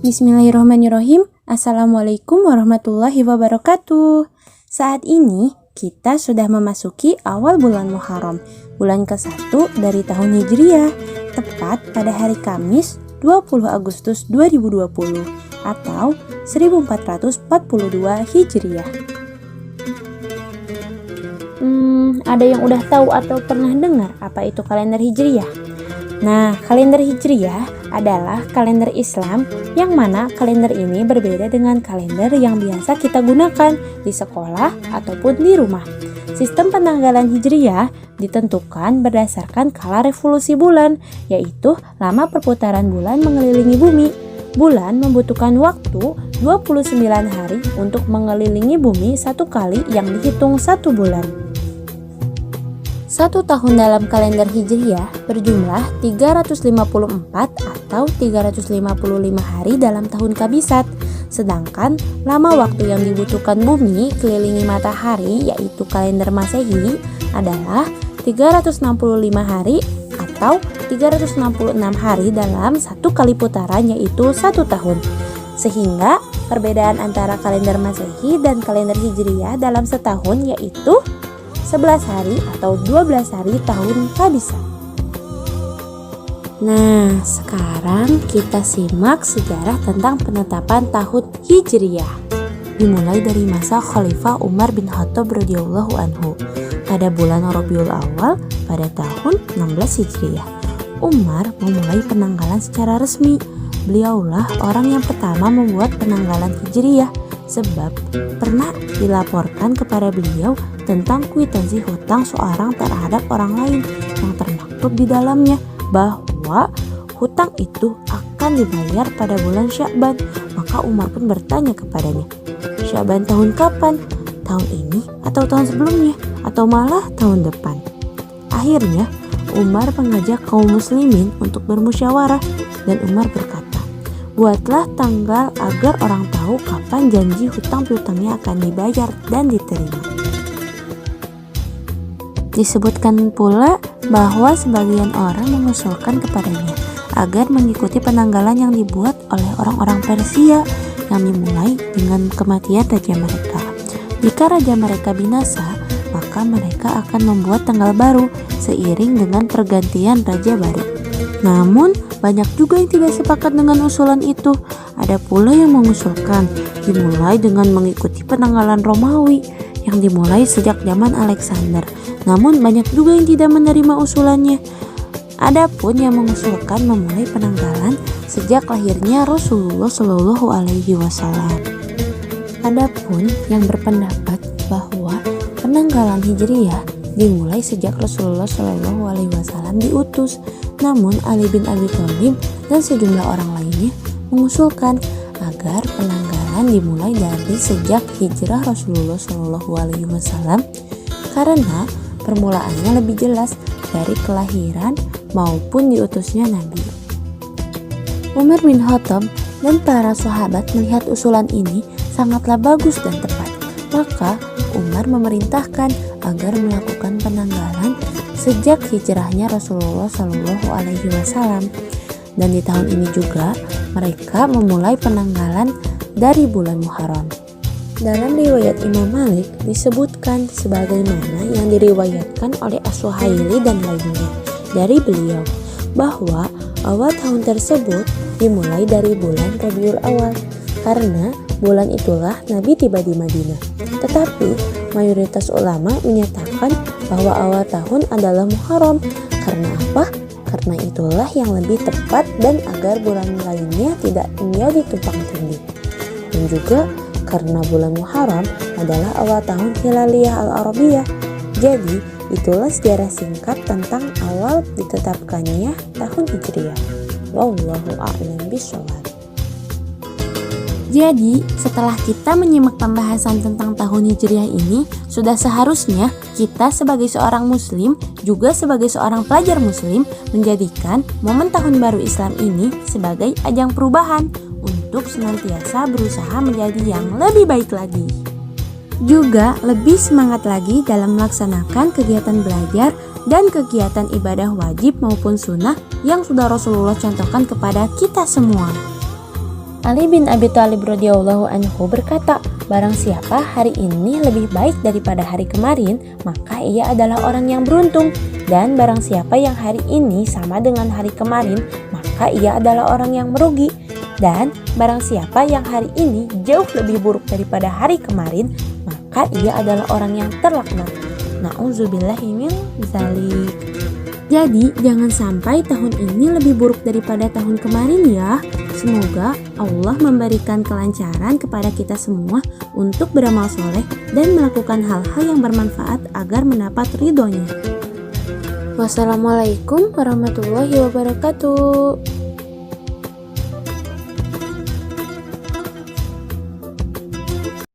Bismillahirrahmanirrahim. Assalamualaikum warahmatullahi wabarakatuh. Saat ini kita sudah memasuki awal bulan Muharram, bulan ke-1 dari tahun Hijriah, tepat pada hari Kamis 20 Agustus 2020 atau 1442 Hijriah. Ada yang udah tahu atau pernah dengar apa itu kalender Hijriah? Nah, kalender Hijriah adalah kalender Islam yang mana kalender ini berbeda dengan kalender yang biasa kita gunakan di sekolah ataupun di rumah. Sistem penanggalan Hijriah ditentukan berdasarkan kala revolusi bulan, yaitu lama perputaran bulan mengelilingi bumi. Bulan membutuhkan waktu 29 hari untuk mengelilingi bumi satu kali yang dihitung satu bulan. Satu tahun dalam kalender Hijriah berjumlah 354 atau 355 hari dalam tahun kabisat. Sedangkan lama waktu yang dibutuhkan bumi kelilingi matahari yaitu kalender Masehi adalah 365 hari atau 366 hari dalam satu kali putaran yaitu satu tahun. Sehingga perbedaan antara kalender Masehi dan kalender Hijriah dalam setahun yaitu 11 hari atau 12 hari tahun kabisat. Nah, sekarang kita simak sejarah tentang penetapan tahun Hijriah. Dimulai dari masa Khalifah Umar bin Khattab radhiyallahu anhu pada bulan Rabiul Awal pada tahun 16 Hijriah. Umar memulai penanggalan secara resmi. Beliaulah orang yang pertama membuat penanggalan Hijriah sebab pernah dilaporkan kepada beliau tentang kwitansi hutang seorang terhadap orang lain yang termaktub di dalamnya bahwa hutang itu akan dibayar pada bulan Sya'ban. Maka Umar pun bertanya kepadanya, Sya'ban tahun kapan? Tahun ini atau tahun sebelumnya? Atau malah tahun depan? Akhirnya Umar mengajak kaum muslimin untuk bermusyawarah dan Umar berkata, buatlah tanggal agar orang tahu kapan janji hutang piutangnya akan dibayar dan diterima. Disebutkan pula bahwa sebagian orang mengusulkan kepadanya agar mengikuti penanggalan yang dibuat oleh orang-orang Persia yang dimulai dengan kematian raja mereka. Jika raja mereka binasa, maka mereka akan membuat tanggal baru seiring dengan pergantian raja baru. Namun, banyak juga yang tidak sepakat dengan usulan itu. Ada pula yang mengusulkan dimulai dengan mengikuti penanggalan Romawi yang dimulai sejak zaman Alexander. Namun banyak juga yang tidak menerima usulannya. Adapun yang mengusulkan memulai penanggalan sejak lahirnya Rasulullah Shallallahu Alaihi Wasallam. Adapun yang berpendapat bahwa penanggalan Hijriah dimulai sejak Rasulullah Shallallahu Alaihi Wasallam diutus. Namun Ali bin Abi Thalib dan sejumlah orang lainnya mengusulkan agar penanggalan dimulai dari sejak hijrah Rasulullah Shallallahu Alaihi Wasallam karena permulaannya lebih jelas dari kelahiran maupun diutusnya Nabi. Umar bin Khattab dan para sahabat melihat usulan ini sangatlah bagus dan tepat. Maka Umar memerintahkan agar melakukan penanggalan sejak hijrahnya Rasulullah Shallallahu Alaihi Wasallam. Dan di tahun ini juga mereka memulai penanggalan dari bulan Muharram. Dalam riwayat Imam Malik disebutkan sebagaimana yang diriwayatkan oleh As-Suhaili dan lainnya dari beliau bahwa awal tahun tersebut dimulai dari bulan Rabiul Awal karena bulan itulah Nabi tiba di Madinah. Tetapi mayoritas ulama menyatakan bahwa awal tahun adalah Muharram. Karena apa? Karena itulah yang lebih tepat dan agar bulan lainnya tidak menjadi tumpang tindih. Dan juga karena bulan Muharram adalah awal tahun Hilaliyah Al-Arabiyah. Jadi itulah sejarah singkat tentang awal ditetapkannya tahun Hijriah. Wallahu a'lam bishawab. Jadi, setelah kita menyimak pembahasan tentang tahun Hijriah ini, sudah seharusnya kita sebagai seorang muslim, juga sebagai seorang pelajar muslim, menjadikan momen tahun baru Islam ini sebagai ajang perubahan untuk senantiasa berusaha menjadi yang lebih baik lagi. Juga lebih semangat lagi dalam melaksanakan kegiatan belajar dan kegiatan ibadah wajib maupun sunnah yang sudah Rasulullah contohkan kepada kita semua. Ali bin Abi Thalib radhiyallahu anhu berkata, barang siapa hari ini lebih baik daripada hari kemarin, maka ia adalah orang yang beruntung. Dan barang siapa yang hari ini sama dengan hari kemarin, maka ia adalah orang yang merugi. Dan barang siapa yang hari ini jauh lebih buruk daripada hari kemarin, maka ia adalah orang yang terlaknat. Na'udzubillahi min dzalik. Jadi jangan sampai tahun ini lebih buruk daripada tahun kemarin ya. Semoga Allah memberikan kelancaran kepada kita semua untuk beramal soleh dan melakukan hal-hal yang bermanfaat agar mendapat ridhonya. Wassalamualaikum warahmatullahi wabarakatuh.